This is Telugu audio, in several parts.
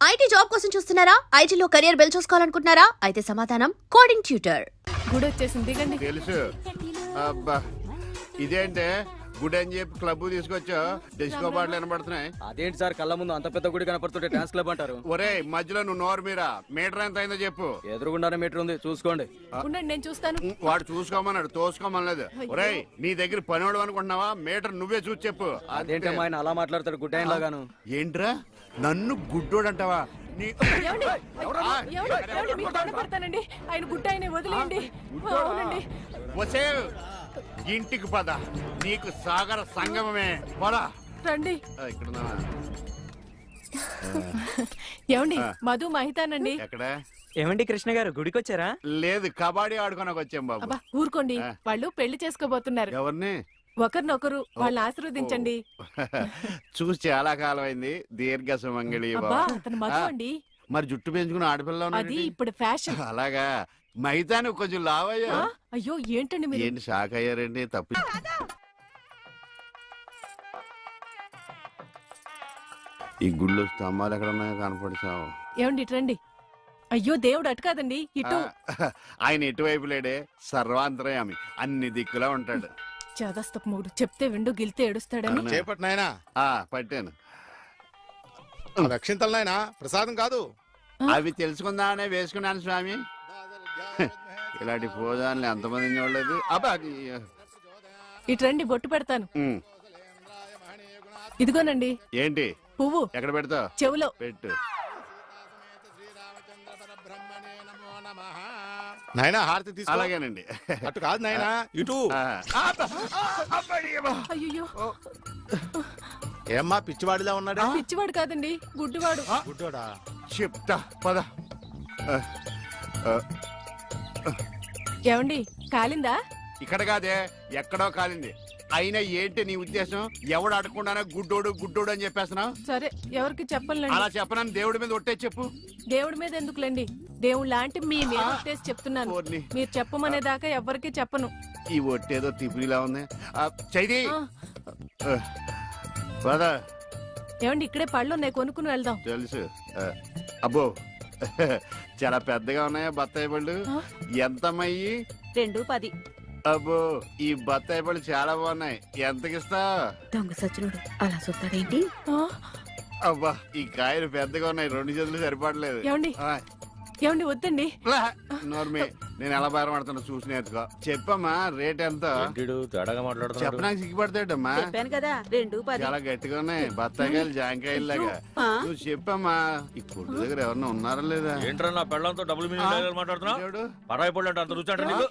ఐటీ జాబ్ కోసం చూస్తున్నారా? ఐటీలో కెరియర్ బిల్డ్ చూసుకోవాలనుకుంటున్నారా? అయితే సమాధానం కోడింగ్ ట్యూటర్. గుడ్ వచ్చేసింది, దిగండి. తెలుసు. అబ్బా ఇదేంటే గుడి అని చెప్పి క్లబ్ తీసుకొచ్చా, డిస్కో బాటలు వినబడుతున్నాయి. అదేంటి సార్, కళ్ళ ముందు అంత పెద్ద గుడి కనపడుతుంటే డాన్స్ క్లబ్ అంటారు? ఒరే మధ్యలో నువ్వు నోరు మీరా, మీటర్ ఎంత అయిందో చెప్పు. ఎదురుగుండానే మీటర్ ఉంది, చూసుకోండి. ఉండండి, నేను చూస్తాను. వాడు చూసుకోమన్నాడు, తోసుకోమనలేదు. ఒరే నీ దగ్గర పనివాడు అనుకుంటున్నావా? మీటర్ నువ్వే చూసి చెప్పు. అదేంటమ్మా ఆయన అలా మాట్లాడతాడు గుడ్డాయన్ లాగాను? ఏంట్రా నన్ను గుడ్డోడు అంటావా? ఏమండి? మీకు దండం పెడతానండి. ఆయన గుడ్డ ఆయన వదిలేయండి. అవునండి. వసే ఇంటికి పద, నీకు సాగర సంగమమే. పద రండి. ఇక్కడ ఏమండి? మధు మహితానండి. ఎక్కడ? ఏమండి కృష్ణ గారు, గుడికి వచ్చారా? లేదు, కబడ్డీ ఆడుకోనకు వచ్చాం బాబు. అబ్బా ఊరుకోండి, వాళ్ళు పెళ్లి చేసుకోబోతున్నారు. ఎవరిని? ఒకరినొకరు వాళ్ళని ఆశీర్వదించండి. చూసి చాలా కాలం అయింది. దీర్ఘ సుమంగళి. అబ్బా అతను మధు అండి. మరి జుట్టు పెంచుకుని ఆడపిల్ల అది ఇప్పుడు ఫ్యాషన్. అలాగా? మైతాను కొంచెం లావయ్యా. అయ్యో ఏంటండి మీరు? ఏంటి షాక్ అయ్యారండి? తప్పి ఈ గుళ్ళు స్తంభాలు ఎక్కడ ఉన్నాయో కనపడిచావు. ఏమండి ఇటు రండి. అయ్యో దేవుడు అటు కాదండి, ఇటు. ఆయన ఎటువైపు లేడే, సర్వాంతరయామి, అన్ని దిక్కులా ఉంటాడు. చదస్తపు మూడు చెప్తే విండు గిల్తే ఏడుస్తాడని. చేపట్టు నాయనా. పట్టాను. రక్షింతలు నాయనా, ప్రసాదం కాదు. అవి తెలుసుకుందామనే వేసుకున్నాను స్వామి. ఇలాంటి పోదాన్ని ఎంతమంది చూడలేదు. అబ్బా ఇటు రండి, బొట్టు పెడతాను. ఇదిగోనండి. ఏంటి? పువ్వు. ఎక్కడ పెడతావు? చెవులో పెట్టు. నాయనా హారతి తీసుకో. అలాగేనండి. అటు కాదు నాయనా, ఇటు. అయ్యో ఏమ్మా పిచ్చివాడిలా ఉన్నాడా? పిచ్చివాడు కాదండి, గుడ్డివాడు. గుడ్డోడా? చెప్తా పద. ఏమండి కాలిందా? ఇక్కడ కాదే, ఎక్కడో కాలింది. అయినా ఏంటి నీ ఉద్దేశం? ఎవడు అడగకుండానే గుడ్డోడు గుడ్డోడు అని చెప్పేస్తున్నావు? సరే, ఎవరికి చెప్పలేండి. అలా చెప్పనని దేవుడి మీద ఒట్టే చెప్పు. దేవుడి మీద ఎందుకులేండి, దేవుడు లాంటి మీ మీద ఒట్టేసి చెప్తున్నాను. మీరు చెప్పమనేదాకా ఎవరికి చెప్పను. ఈ ఒట్టేదో తిప్పిలా ఉంది. చైది పద. ఏమండి ఇక్కడే పళ్ళు ఉన్నాయి, కొనుక్కుని వెళ్దాం. తెలుసు. అబ్బో చాలా పెద్దగా ఉన్నాయా బత్తాయి పళ్ళు? ఎంతమ్మయ్యి? 2.10. అబ్బో ఈ బత్తాయి పళ్ళు చాలా బాగున్నాయి. ఎంతకిస్తా? దొంగ సచ్చినోడు అలా చూస్తాడేంటి? అబ్బా ఈ కాయలు పెద్దగా ఉన్నాయి, 2 చేతులు సరిపడలేదు. ఏమండి ఏమండి వద్దండి. నోర్మి, నేను ఎలా బేరం ఆడుతున్నా చూసి నేర్చుకో. చెప్పమ్మా రేట్ ఎంత? చెప్పడానికి సిగ్గుపడతాడమ్మా. చెప్పాను కదా 2.10. చాలా గట్టిగా ఉన్నాయి బత్తాయికాయలు, జాంకాయలు లాగా. నువ్వు చెప్పమ్మా. ఈ కొట్టు దగ్గర ఎవరన్నా ఉన్నారా లేదా? ఏంట్రా నా పెళ్ళంతో డబుల్ మీనింగ్ మాట్లాడుతున్నావు? పరాయి పళ్ళు అంటే అంత రుచి అంటే నీకు?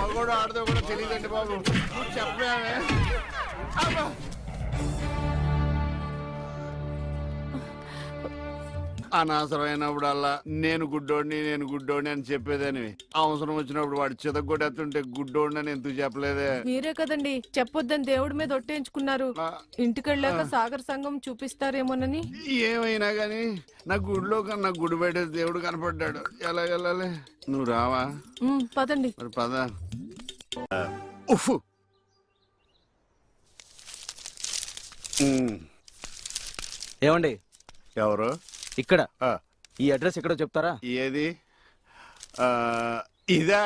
మగోడు ఆడదో కూడా తెలియదండి బాబు. చెప్పే అనవసరమైనప్పుడల్లా నేను గుడ్డోడిని అని చెప్పేదని, అవసరం వచ్చినప్పుడు వాడు చితగొట్టేస్తుంటే గుడ్డోడిని అని ఎందుకు చెప్పలేదే? మీరే కదండి చెప్పొద్దని దేవుడి మీద ఒట్టేయించుకున్నారు. ఇంటికెళ్ళాక సాగర్ సంఘం చూపిస్తారేమోనని. ఏమైనా గాని నా గుడిలో కన్నా గుడి బయట దేవుడు కనపడ్డాడు. ఎలా వెళ్ళాలి? నువ్వు రావా? పదండి. మరి పద. ఉఫ్. ఏమండి? ఎవరు? ఇక్కడ ఈ అడ్రస్ ఎక్కడో చెప్తారా? ఏది? ఇదా?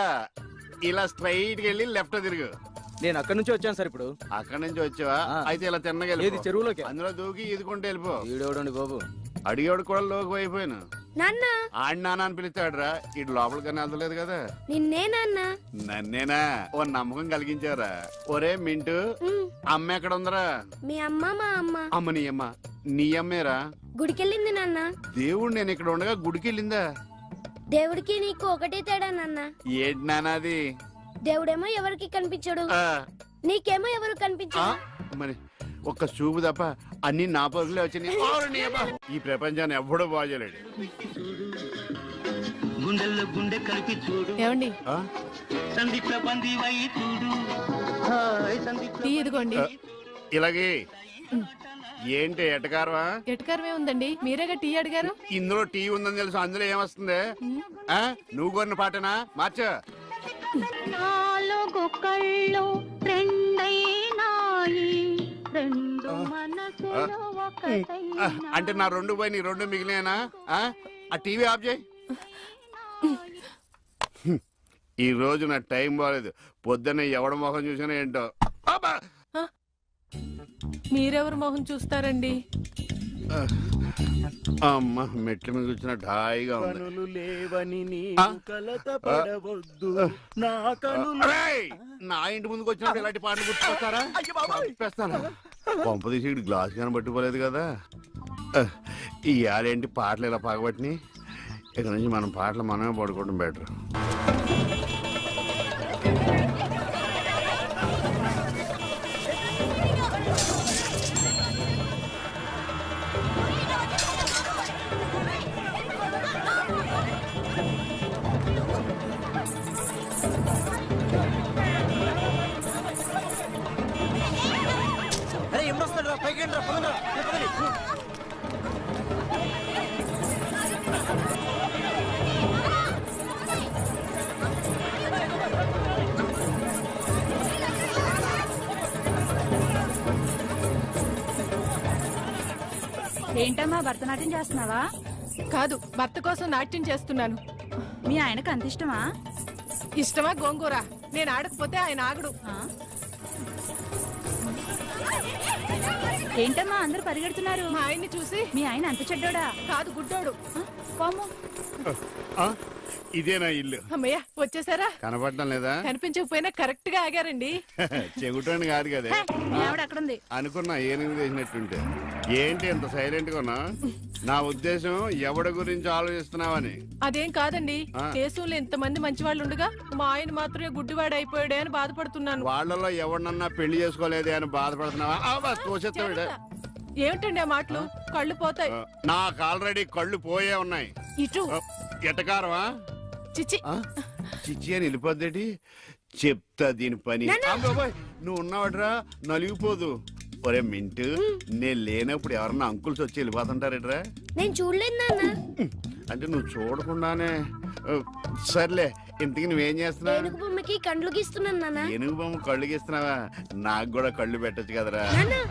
ఇలా స్ట్రైట్ వెళ్ళి లెఫ్ట్ తిరుగు. నేను అక్కడి నుంచి వచ్చాను సార్. ఇప్పుడు అక్కడి నుంచి వచ్చావా? అయితే ఇలా తిన్నగా ఏది చెరువులోకి? అందులో దూకి ఈదుకుంటే వెళ్ళిపో. ఈడోడండి బాబు, అడిగాడు కూడా లోకి అయిపోయాను. నాన్న ఆడి నాన్న అని పిలుస్తాడు రా. ఇటు లోపలికన్నా వెళ్తలేదు కదా. నిన్నే నాన్న. నన్నేనా? ఓ నమ్మకం కలిగించారా? ఒరే మింటూ, అమ్మ ఎక్కడ ఉందరా? మీ అమ్మ మా అమ్మ. అమ్మ నీ అమ్మ. నీ అమ్మేరా? గుడికెళ్ళింది నాన్న. దేవుడు నేను ఇక్కడ ఉండగా గుడికి వెళ్ళిందా? దేవుడికి నీకు ఒకటే తేడా నాన్న. ఏంటి నాన్నది? దేవుడేమో ఎవరికి కనిపించడు, నీకేమో ఎవరు కనిపించడు. మరి ఒక్క చూపు తప్ప అన్ని నా పరుగులే వచ్చినాయి. ఈ ప్రపంచాన్ని ఎవ్వడూ బాగోలేడు. ఏమండి టీ ఇదిగోండి. ఇలాగే ఏంటి ఎటకారమా? ఎటకారమే ఉందండి, మీరేగా టీ అడిగారు. ఇందులో టీ ఉందని తెలుసు, అందులో ఏమొస్తుంది? నువ్వు కొన్న పాటనా? మార్చ. నాలుగు కళ్ళు రెండైన అంటే నా రెండు పోయి నీ రెండు మిగిలినా ఆ టీవీ ఆఫ్ చేయి. ఈ రోజు నా టైం బాగాలేదు. పొద్దున్న ఎవడ మొహం చూసినా ఏంటో. అబ్బా! మీరెవరు మొహం చూస్తారండి? అమ్మ మెట్ల మీద కూర్చున్నట్టు హాయిగా ఉంది. కనులు లేవని నీ ఆ? కలత పడవద్దు నా కనులు. అరేయ్! నా ఇంటి ముందుకు వచ్చినప్పుడు ఇలాంటి పాటలు గుర్తుకొస్తారా? చంపేస్తాను. పంప తీసి ఇటు గ్లాస్ కానీ పట్టుకోలేదు కదా. ఈ ఆడేంటి పాటలు ఇలా పగబట్టిని. ఇక్కడ నుంచి మనం పాటలు మనమే పడుకోవడం బెటర్. ఏంటమ్మా భరతనాట్యం చేస్తున్నావా? కాదు, భర్త కోసం నాట్యం చేస్తున్నాను. మీ ఆయనకు అంత ఇష్టమా? ఇష్టమా గోంగూర? నేను ఆడకపోతే ఆయన ఆగడు. ఏంటమ్మా అందరూ పరిగెడుతున్నారు? మా ఆయన్ని చూసి. మీ ఆయన అంత చెడ్డోడా? కాదు, గుడ్డోడు. పాము. ఇదేనా ఇల్లు? అమ్మయ్య, వచ్చేసారా? కనపడటం లేదా? కనిపించకపోయినా కరెక్ట్ గా ఆగారండి. చెగుటోని కాదు కదా. మీ ఆవిడ అక్కడుంది. అనుకున్నా ఏనుగు చేసినట్టుంటే. ఏంటి ఎంత సైలెంట్ గా ఉన్నా? నా ఉద్దేశం ఎవడి గురించి ఆలోచిస్తున్నావని. అదేం కాదండి, ఆ. దేశంలో ఇంతమంది మంచి వాళ్ళు ఉండగా మా ఆయన మాత్రమే గుడ్డివాడు అయిపోయాడే అని బాధపడుతున్నాను. వాళ్ళలో ఎవరినన్నా పెళ్లి చేసుకోలేదే అని బాధపడుతున్నావా? తోసేస్తావిడ. ఏమిటండి ఆ మాటలు? కళ్ళు పోతాయి. నాకు ఆల్రెడీ కళ్ళు పోయే ఉన్నాయి. ఇటు ఎటకారమా? చిచ్చి. చిచ్చి అని వెళ్ళిపోద్దేటి. చెప్తా దీని పని. అబ్బోయ్, నువ్వు ఉన్నావట్రా, నలిగిపోదు. ఒరే మింటు, నేను లేనప్పుడు ఎవరన్నా అంకుల్స్ వచ్చి వెళ్ళిపోతుంటారేట్రా? నేను చూడలేదు నాన్న. అంటే నువ్వు చూడకుండానే. సర్లే, ఇంతకి నువ్వేం చేస్తున్నావు? ఏనుగు బొమ్మకి కండ్లు గీస్తున్నాను నాన్న. ఏనుగు బొమ్మ కళ్ళు గీస్తున్నావా? నాకు కూడా కళ్ళు పెట్టచ్చు కదరా.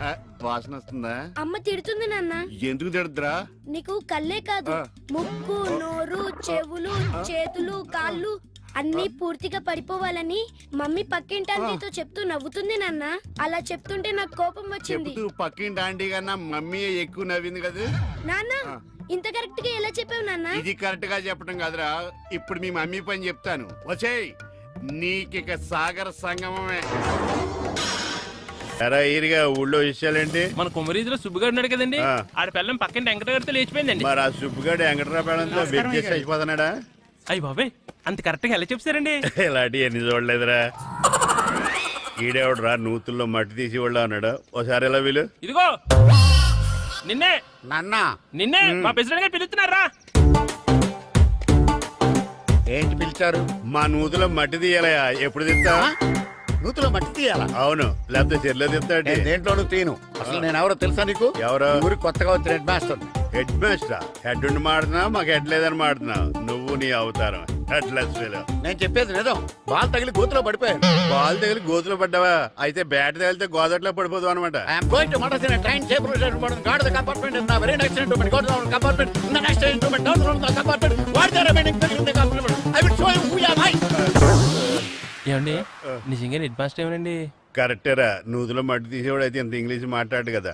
ఆ, వాసన వస్తుందా? అమ్మ తిడుతుంది నాన్న. ఎందుకు తిడద్దురా? నీకు కళ్ళే కాదు, ముక్కు, నోరు, చెవులు, చేతులు, కాళ్ళు అన్ని పూర్తిగా పడిపోవాలని మమ్మీ పక్కింటి ఆంటీతో చెప్తూ నవ్వుతుంది నాన్న. అలా చెప్తుంటే నాకు కోపం వచ్చింది. చెప్తూ పక్కింటి ఆంటీ కన్నా మమ్మీ ఎక్కువ నవ్వింది కదా నాన్న. ఇంత కరెక్ట్ గా ఎలా చెప్పావు నాన్న? ఇది కరెక్ట్ గా చెప్పడం కాదురా. ఇప్పుడు మీ మమ్మీ పని చెప్తాను. వచ్చేయ్, నీకిక సాగర సంగమమే. ఎరా ఈరిగా ఊళ్ళో విషయాలేంటి? మన కుమరీజులో సుబ్బుగాడు ఉన్నాడు కదండి, ఆ. ఆడ పిల్లం పక్కన వెంకటగారితో లేచిపోయిందండి. మరి ఆ సుబ్బుగాడు వెంకటరాపేడంతో వెయిట్ చేసి అయిపోతున్నాడా? అయ్యి బాబాయ్, అంత కరెక్ట్ గా ఎలా చెప్తారండి? ఇలాంటి ఎన్ని చూడలేదురా. ఈడేవడరా నూతుల్లో మట్టి తీసి వాళ్ళు అన్నాడు. ఒకసారి ఎలా వీలు? ఇదిగో నిన్నే నాన్న నిన్నే మా ప్రెసిడెంట్ గారు పిలుస్తున్నారా? ఏంటి పిలిచారు? మా నూతులో మట్టి తీయాలయా. ఎప్పుడు తీస్తా? నూతులో మట్టి తీయాలా? అవును, లేకపోతే చెర్లో తీస్తాడు. దేంట్లోనూ తీను. అసలు నేను ఎవరో తెలుసా నీకు? ఎవరు? ఊరికి కొత్తగా వచ్చిన head master. Head master. Head ఉండి మాడుతున్నావు, మాకు హెడ్ లేదని మాడుతున్నావు. నువ్వు నీ అవతారం హెడ్లెస్ ఫెలో. నేను చెప్పేది నిజం. బాల్ తగిలి గోతులో పడిపోయాను. బాల్ తగిలి గోతులో పడ్డావా? అయితే బ్యాట్ తగిలితే గోదట్లో పడిపోదు అనమాట. ఐఎమ్ గోయింగ్ టు మడస్ in train safe guard the compartment in very next instrument go down compartment in the next instrument down from the compartment what the remaining thing in the compartment I will show you who you are. ఏమండి నిజంగా హెడ్ మాస్టర్ ఏమనండి? కరెక్టేరా, నూతులో మట్టి తీసేవాడు అయితే ఇంత ఇంగ్లీష్ మాట్లాడు కదా.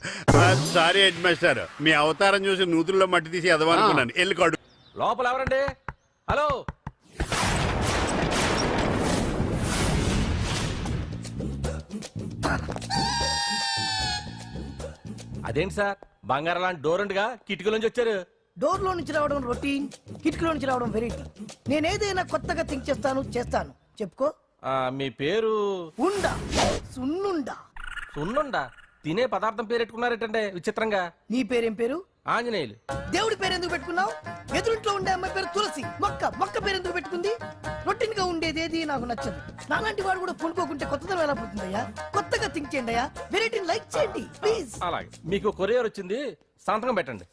సారీ హెడ్ మాస్టర్, మీ అవతారం చూసి నూతుల్లో మట్టి తీసి ఎదవనుకున్నాను. వెళ్ళి కడు. లోపల ఎవరండి? హలో, అదేంటి సార్ బంగారం లాంటి డోర్ ఉండగా కిటికీలోంచి వచ్చారు? డోర్ లో నుంచి రావడం రొటీన్, కిటికీలో నుంచి రావడం వెరైటీ. నేనేదైనా కొత్తగా థింక్ చేస్తాను. చెప్పుకో. మీ పేరు? ఉండా, సున్నుండా. సున్నుండా? తినే పదార్థం పేరు పెట్టుకున్నారేటండి విచిత్రంగా. నీ పేరేం పేరు? ఆంజనేయులు. దేవుడి పేరు ఎందుకు పెట్టుకున్నావు? ఎదురింట్లో ఉండే అమ్మాయి పేరు తులసి. మొక్క పేరు ఎందుకు పెట్టుకుంది? రొటీన్ గా ఉండేదేది నాకు నచ్చదు. నాలాంటి వాడు కూడా పూనుకోకుంటే కొత్తదనం ఎలా పోతుందయ్యా? కొత్తగా థింక్ చేయండి అయ్యా. వెరైటీని లైక్ చేయండి ప్లీజ్. అలాగే, మీకు కొరియర్ వచ్చింది, సంతకం పెట్టండి.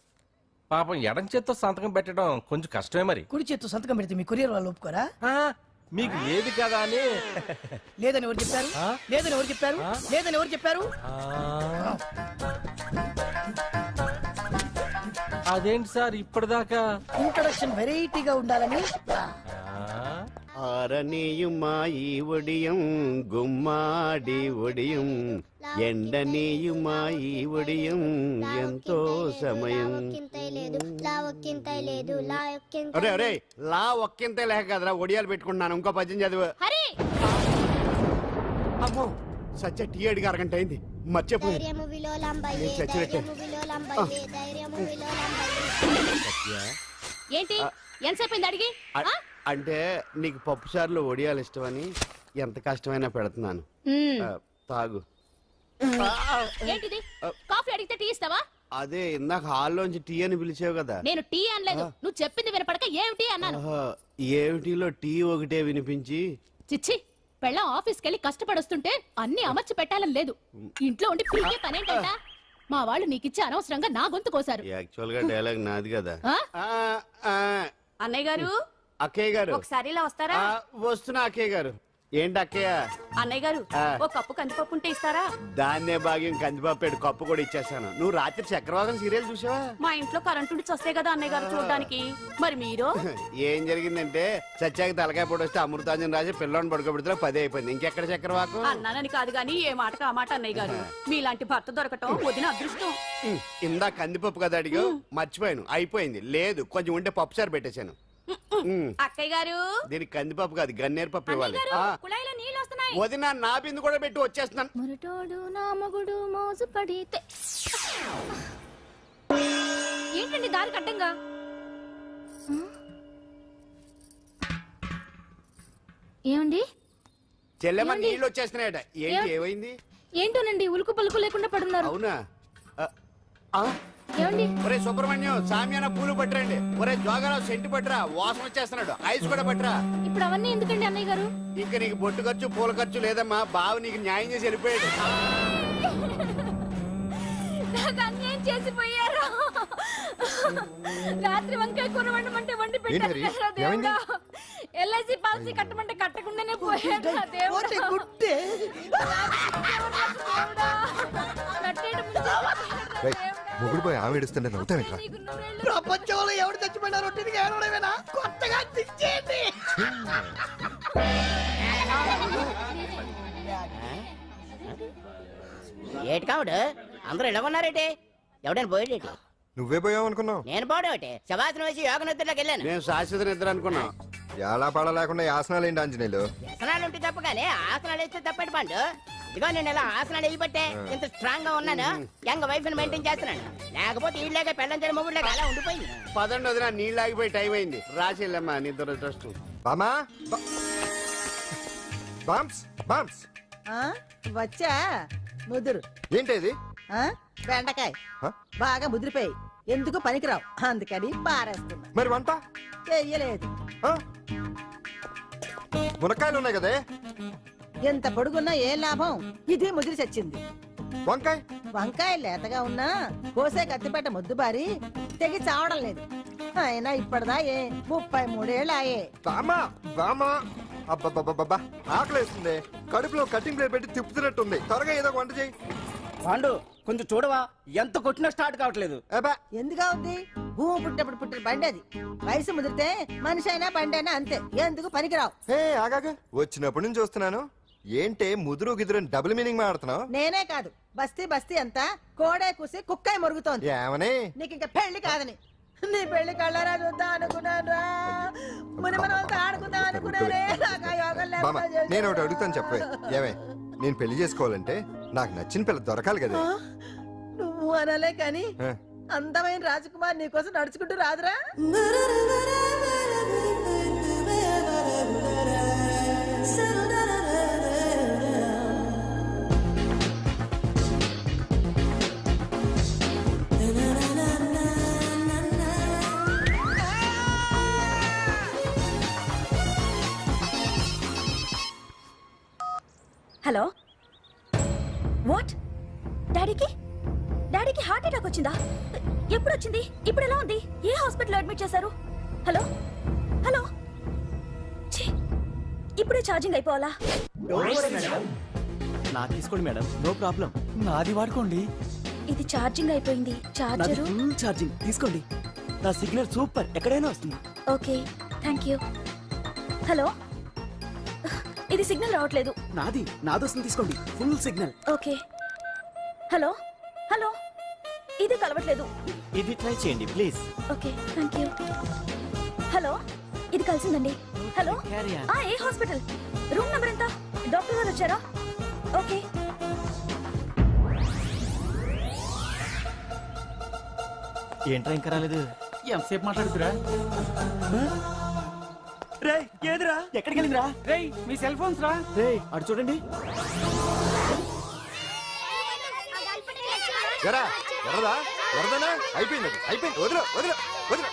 పాపం ఎడం చేత్తో సంతకం పెట్టడం కొంచెం కష్టమే మరి. కుడి చేత్తో సంతకం పెడితే మీ కొరియర్ వాళ్ళు ఒప్పుకోరా? మీకు లేదు కదా అని. లేదని ఎవరు చెప్పారు? లేదని ఎవరు చెప్పారు? లేదని ఎవరు చెప్పారు? అదేంటి సార్ ఇప్పటిదాకా ఇంట్రడక్షన్ వెరైటీగా ఉండాలని. ആരനെയുമായി ഒടിയും ഗുമ്മാടി ഒടിയും ఎండనీయుమాయి ఒడియం ఎంతో సమయం అరే అరే లా ఒక్కింతే లేక కదరా ఒడియాలు పెట్టుకుంటున్నాను. ఇంకో పద్యం చదివు. అమ్మో సత్య టీ అడిగి అరగంట అయింది. మర్చిపోయి ఏంటి ఎంతసేపు అడిగి అంటే నీకు పప్పు సార్లు ఒడియాలు ఇష్టమని ఎంత కష్టమైనా పెడుతున్నాను. తాగు. ఏంటిది కాఫీ అడిగితే టీ ఇస్తావా? అదే ఇందాక హాల్లోంచి టీ అని పిలిచావు కదా. నేను టీ అనలేదు, నువ్వు చెప్పింది వినపడక ఏమిటి అన్నాను. ఏమిటిలో టీ ఒకటే వినిపించి చిచ్చి పెళ్ళం ఆఫీస్కి వెళ్ళి కష్టపడొస్తుంటే అన్ని అమర్చి పెట్టాలని లేదు. ఇంట్లో ఉండి పీకే పనేంటంట. మా వాళ్ళు నీకిచ్చి అనవసరంగా నా గొంతు కోసారు. యాక్చువల్ గా డైలాగ్ నాది కదా. అన్నయ్య గారు, అక్కయ్య గారు ఒకసారి ఇలా వస్తారా? వస్తున్నా అక్కయ్య గారు. ఏంటి అక్కయ్య? అన్నయ్య గారు, ఓ కప్పు కందిపప్పు ఉంటే ఇస్తారా? దాన్నే భాగ్యం కందిపాపేడు కప్పు కూడా ఇచ్చేసాను. నువ్వు రాత్రి చక్రవాదం సీరియల్ చూసావా? మా ఇంట్లో కరెంటు ఉండి వస్తే కదా అన్నయ్య గారు చూడడానికి. మరి మీరు ఏం జరిగిందంటే సత్యాకి తలకాయ పొడి వస్తే అమృతాంజన్ రాజు పిల్లని పడుకోబెడితే 10 అయిపోయింది. ఇంకెక్కడ చక్రవాకం? అన్నానని కాదు గాని ఏ మాటకు ఆ మాట అన్నయ్య గారు. మీలాంటి భర్త దొరకటం వదిన అదృష్టం. ఇందా కందిపప్పు కదా అడిగా, మర్చిపోయాను. అయిపోయింది. లేదు కొంచెం ఉంటే పప్పు సార్ పెట్టేశాను. అక్కయ్య గారు, దీనికి కందిపప్పు కాదు గన్నేరు పప్పు ఇవ్వాలి. కుళాయిలో నీళ్ళు వస్తున్నాయి. వదిన నా బిందు కూడా పెట్టి వచ్చేస్తున్నాను. మురటోడు నా మగుడు మోజు పడితే. ఏంటండి దారి కట్టంగా? ఏమండి చెల్లెమ్మ నీళ్ళు వచ్చేస్తున్నాయట. ఏంటి ఏమైంది? ఏంటోనండి ఉలుకు పలుకు లేకుండా పడున్నారు. అవునా? ఏమండి ఒరే సుబ్రహ్మణ్యం సామ్యాన పూలు పట్టరండి. ఒరే జోగారావు సెంటు పట్టరా, వాసన వచ్చేస్తున్నాడు. ఐస్ కూడా పట్టరా. ఇప్పుడు అవన్నీ ఎందుకండి అన్నయ్య గారు? ఇంకా నీకు బొట్టు ఖర్చు పూల ఖర్చు లేదమ్మా. బావ నీకు న్యాయం చేసి వెళ్ళిపోయాడు. నాకు అన్యాయం చేసిపోయారు. రాత్రి వంకాయ కూర వండమంటే వండి పెట్టారు. ఎల్ఐసి పాలసీ కట్టమంటే కట్టకుండానే పోయాడు. గుట్టే మొగుడు పోయి ఆమె ఏడుస్తుంటే నవ్వుతావేట్రా? ప్రపంచంలో ఎవరు చచ్చిపోయినా రొట్టెని ఏడవడమేనా? కొత్తగా తెచ్చేయండి. ఏటి కావుడు అందరూ ఇలా ఉన్నారేటి? ఎవడైనా పోయేటి? నువ్వే పోయావు అనుకున్నావు. నేను పోవడం శవాసనం వేసి యోగ నిద్రలోకి వెళ్ళాను. మేము శాశ్వత నిద్ర అనుకున్నాం. ఎలా పాడ లేకుండా ఆసనాలు ఏంటి ఆంజనేయులు? వ్యసనాలు ఉంటే తప్ప కానీ ఆసనాలు వేస్తే తప్పటి పండు. ఇదిగో నేను ఇలా ఆసనాలు వేయబట్టే ఇంత స్ట్రాంగ్ గా ఉన్నాను. యంగ్ వైఫ్ ని మెయింటైన్ చేస్తున్నాను. లేకపోతే ఈళ్ళగా పెళ్ళం చేయడం మొగుళ్ళగా అలా ఉండిపోయింది. పదండి వదిన, నీళ్ళు ఆగిపోయి టైం అయింది. రాసేళ్ళమ్మా నిద్ర ట్రస్ట్. బామా బామ్స్ బామ్స్ వచ్చా ముదురు. ఏంటి బెండకాయ బాగా ముదిరిపోయి ఎందుకు పనికిరావు, అందుకని పారేస్తున్నా. మరి వంట చెయ్యలేదు. మునక్కాయలు ఉన్నాయి కదే. ఎంత పొడుగున్నా ఏం లాభం? ఇది ముదిరి చచ్చింది. వంకాయ వంకాయ లేతగా ఉన్నా కోసే కత్తిపేట ముద్దుబారి తెగి చావడం లేదు. అయినా ఇప్పటిదా 33 ఏళ్ళు ఆయే. బామా బామా అబ్బబ్బబ్బబ్బా ఆకలేస్తుంది. కడుపులో కటింగ్ ప్లేట్ పెట్టి తిప్పుతున్నట్టుంది. త్వరగా ఏదో వంట చేయి. పాండు కొంచెం చూడవా, ఎంత కొట్టినా స్టార్ట్ కావట్లేదు. ఎందుగా ఉంది? భూమి పుట్టినప్పుడు పుట్టిన బండి అది. వయసు ముదిరితే మనిషి అయినా బండి అయినా అంతే. ఎందుకు పనికిరావు. ఆగాగా వచ్చినప్పటి నుంచి చూస్తున్నాను. ఏంటే ముదురు గిదురు డబుల్ మీనింగ్ మాడుతున్నావు? నేనే కాదు, బస్తీ బస్తీ అంతా కోడే కూసి కుక్కాయ మురుగుతోంది. ఏమని? నీకు ఇంకా పెళ్లి కాదని. నీ పెళ్లి కళ్ళరా చూద్దాం అనుకున్నాను. మునిమనవలతో ఆడుకుందాం అనుకున్నానే. బామా నేను ఒకటి అడుగుతాను చెప్పే. ఏమే నేను పెళ్లి చేసుకోవాలంటే నాకు నచ్చిన పిల్ల దొరకాలి కదా. నువ్వు అనలే కాని అందమైన రాజకుమార్ నీకోసం నడుచుకుంటూ రాదురా. Hello, what? డాడీకి హార్ట్ అటాక్ వచ్చిందా? ఎప్పుడు వచ్చింది? ఇప్పుడు ఎలా ఉంది? ఏ హాస్పిటల్ అడ్మిట్ చేశారు? హలో హలో, ఇప్పుడే ఛార్జింగ్ అయిపోవాలా? నాకు తీసుకోండి మేడం, నో ప్రాబ్లం. నాది వాడుకోండి. ఇది ఛార్జింగ్ అయిపోయింది. చార్జరు ఫుల్ ఛార్జింగ్ తీసుకోండి. నా సిగ్నల్ సూపర్, ఎక్కడైనా వస్తుంది. Okay thank you. హలో, ఇది సిగ్నల్ రావట్లేదు. నాదొస్తుంది, తీసుకోండి. Full signal. Okay. Hello hello, ఇది కలవట్లేదు. ఇది ట్రై చేయండి please. Okay thank you. Hello, ఇది కలిసిందండి. హలో, ఏ హాస్పిటల్? రూమ్ నెంబర్ ఎంత? డాక్టర్ గారు వచ్చారా? ఓకే. ఏంట్రా ఇంకా రాలేదు? ఎంతసేపు మాట్లాడుతురా? రే ఏదిరా, ఎక్కడికి వెళ్ళిందిరా? రేయ్ మీ సెల్ ఫోన్స్ రా. రే అటు చూడండి. ఎరా ఎర్రదా ఎర్రదనా అయిపోయింది, అయిపోయింది. వదిలే వదిలే వదిలే.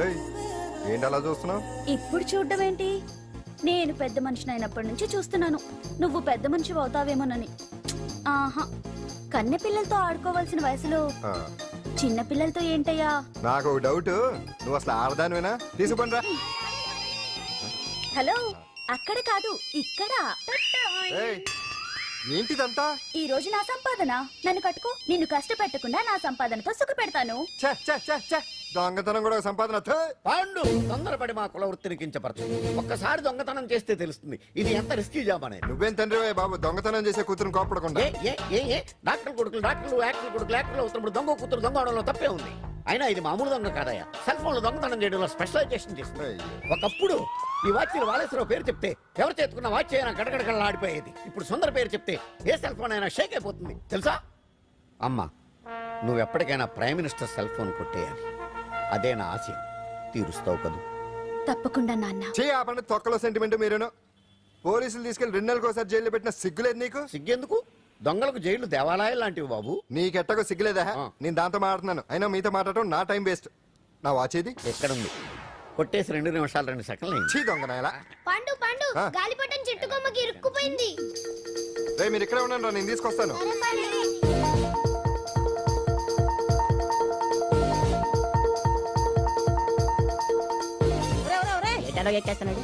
ఏయ్, ఏంటి అలా చూస్తున్నావు? ఇప్పుడు చూడడం ఏంటి? నేను పెద్ద మనిషిని అయినప్పటి నుంచి చూస్తున్నాను, నువ్వు పెద్ద మనిషి అవుతావేమోనని. ఆహా, కన్నె పిల్లలతో ఆడుకోవాల్సిన వయసులో చిన్న పిల్లలతో ఏంటయ్యా? నాకు ఒక డౌట్, నువ్వు అసలు ఆడదానివేనా? తీసుకుపండి రా. హలో, అక్కడ కాదు ఇక్కడ. ఏయ్, ఏంటిదంతా? ఈ రోజు నా సంపాదన, నన్ను కట్టుకో. నిన్ను కష్టపెట్టకుండా నా సంపాదనతో సుఖ పెడతాను. ఛే, ఛే, ఛే, ఛే. దొంగతనం కూడా ఒక సంపాదన. థూ. పాండు తొందరపడి మా కుల వృత్తిని కించపరచు. ఒక్కసారి దొంగతనం చేస్తే తెలుస్తుంది ఇది ఎంత రిస్కీ జాబ్ అనేది. నువ్వేం తండ్రి బాబు, దొంగతనం చేసే కూతురుని కోపడకుండా. ఏ డాక్టర్ కొడుకులు డాక్టర్లు, యాక్టర్ కొడుకులు యాక్టర్లు అవుతున్నప్పుడు దొంగ కూతురు దొంగ అవడంలో తప్పే ఉంది. అయినా ఇది మామూలు దొంగ కాదయ్యా, సెల్ ఫోన్ లో దొంగతనం చేయడంలో స్పెషలైజేషన్ చేస్తుంది. ఒకప్పుడు ఈ వాచ్లు వాలేశ్వరరావు పేరు చెప్తే ఎవరు చేతుకున్న వాచ్ అయినా గడగడగడలా ఆడిపోయేది. ఇప్పుడు సుందర పేరు చెప్తే ఏ సెల్ ఫోన్ అయినా షేక్ అయిపోతుంది తెలుసా? అమ్మా, నువ్వు ఎప్పటికైనా ప్రైమ్ మినిస్టర్ సెల్ ఫోన్ కొట్టేయాలి, అదే నా ఆశయం. తీరుస్తావు కదూ? తప్పకుండా నాన్న. చే ఆ పండు తొక్కలో సెంటిమెంట్ మీరేను. పోలీసులు తీసుకెళ్లి 2 నెలలకు ఒకసారి జైల్లో పెట్టిన సిగ్గులేదు నీకు? సిగ్గెందుకు? దొంగలకు జైలు దేవాలయాలు లాంటివి బాబు. నీకెట్టకు సిగ్గులేదా? నేను దాంతో మాట్లాడుతున్నాను, అయినా మీతో మాట్లాడటం నా టైం వేస్ట్. నా వాచ్ ఏది? ఎక్కడుంది? కొట్టేసి 2 నిమిషాలు 2 సెకండ్లు అయింది. చీ దొంగ నాయలా. పండు పండు, గాలిపటం చెట్టు కొమ్మకి ఇరుక్కుపోయింది. రే మీరు ఇక్కడే ఉండండి రా, నేను తీసుకొస్తాను. ఎక్కేస్తున్నాడు.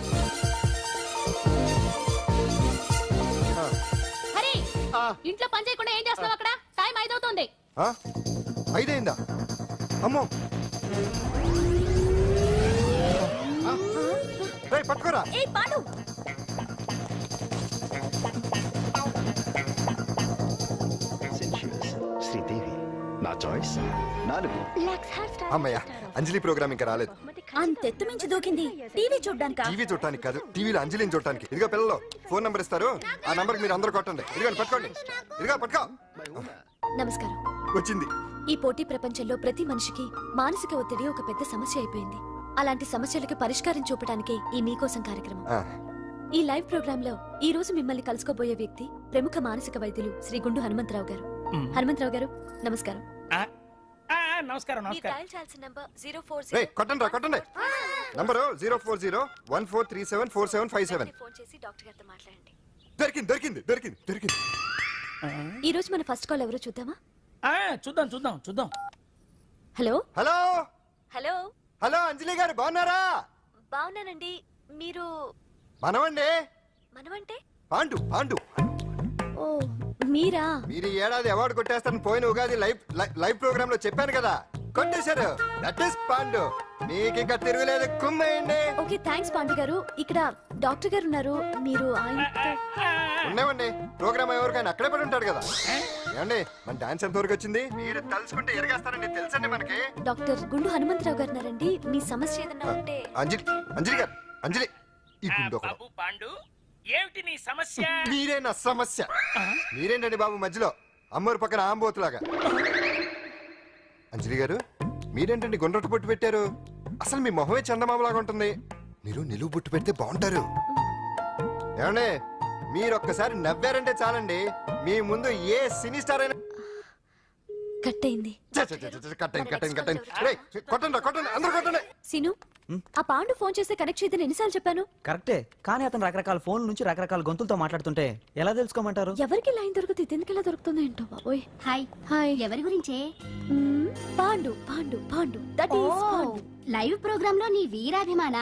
హరి, ఇంట్లో పని చేయకుండా ఏం చేస్తున్నావు అక్కడ? టైం 5 అవుతుంది. 5 అయిందా? అమ్మో, రేయ్ పట్టుకోరా. ఏ పాండు, శ్రీదేవి నా చాయిస్ 4. అమ్మయ్య, అంజలి ప్రోగ్రామ్ ఇంకా రాలేదు. అంతెత్తు మించి దూకింది. టీవీ చూడ్డానికా? టీవీ చూడటానికి కాదు, టీవీలో అంజలిని చూడటానికి. ఇదిగో పిల్లలు, ఫోన్ నంబర్ ఇస్తారు, ఆ నంబర్ మీరు అందరూ కొట్టండి. ఇదిగో పట్టుకోండి, ఇదిగో పట్టుకో. నమస్కారం. వచ్చింది. ఈ పోటీ ప్రపంచంలో ప్రతి మనిషికి మానసిక ఒత్తిడి ఒక పెద్ద సమస్య అయిపోయింది. అలాంటి సమస్యలకు పరిష్కారం చూపడానికే ఈ మీకోసం కార్యక్రమం. ఈ లైవ్ ప్రోగ్రామ్ లో ఈ రోజు మిమ్మల్ని కలుసుకోబోయే వ్యక్తి ప్రముఖ మానసిక వైద్యులు శ్రీ గుండు హనుమంతరావు గారు. హనుమంతరావు గారు నమస్కారం. నమస్కారం. రేయ్ కొట్టండి రా, కొట్టండి. నంబరు 04014374757. ఫోన్ చేసి డాక్టర్ గారితో మాట్లాడండి. దొరికింది దొరికింది దొరికింది దొరికింది. ఈ రోజు మన ఫస్ట్ కాల్ ఎవరో చూద్దామా? చూద్దాం. హలో హలో హలో హలో, అంజలి గారు బాగున్నారా? బాగున్నానండి. మీరు? మనమండి. మనమంటే? పాండు పాండు. ఓ మీరా? మీరు ఈ ఏడాది అవార్డు కొట్టేస్తారని పోయిన ఉగాది లైవ్ ప్రోగ్రామ్ లో చెప్పాను కదా, కొట్టేశారు. That is Pandu. మీకు ఇంకా తిరుగులేదు, కుమ్మేయండి. ఓకే థ్యాంక్స్ పాండు గారు. ఇక్కడ డాక్టర్ గారు ఉన్నారు, మీరు ఆయనతో. ఉన్నామండి, ప్రోగ్రామ్ ఎవరికైనా అక్కడే పడి ఉంటాడు కదా. ఏమండి మన డాన్స్ ఎంత వరకు వచ్చింది? మీరు తలుచుకుంటే ఎరగేస్తారండి, తెలుసండి మనకి. డాక్టర్ గుండు హనుమంతరావు గారు ఉన్నారండి. మీ సమస్య ఏదన్నా ఉంటే. అంజలి అంజలి గారు, అంజలి ఈ గుండు ఒకడు. పాండు, ఏమిటి నీ సమస్య? మీరే నా సమస్య. మీరేంటండి బాబు మధ్యలో అమ్మోరు పక్కన ఆంబోతులాగా? అంజలి గారు, మీరేంటండి గుండ్రటి బొట్టు పెట్టారు? అసలు మీ మొహమే చందమామలాగా ఉంటుంది. మీరు నిలువు బొట్టు పెడితే బాగుంటారు. ఏమండి మీరు ఒక్కసారి నవ్వారంటే చాలండి, మీ ముందు ఏ సినీ స్టార్ అయినా కట్ అయింది. సీను, ఆ పాండు ఫోన్ చేస్తే కనెక్ట్ చేయదని ఎన్నిసార్లు చెప్పాను? కరెక్టే, కానీ అతను రకరకాల ఫోన్ నుంచి రకరకాల గొంతులతో మాట్లాడుతుంటే ఎలా తెలుసుకోమంటారు? ఎవరికి లైన్ దొరుకుతుంది, ఇతనికి ఎలా దొరుకుతుందో ఏంటో బాబోయ్. Hi hi. ఎవరి గురించే? Pandu Pandu Pandu, that is Pandu. Live programme లో నీ వీరాభిమాన?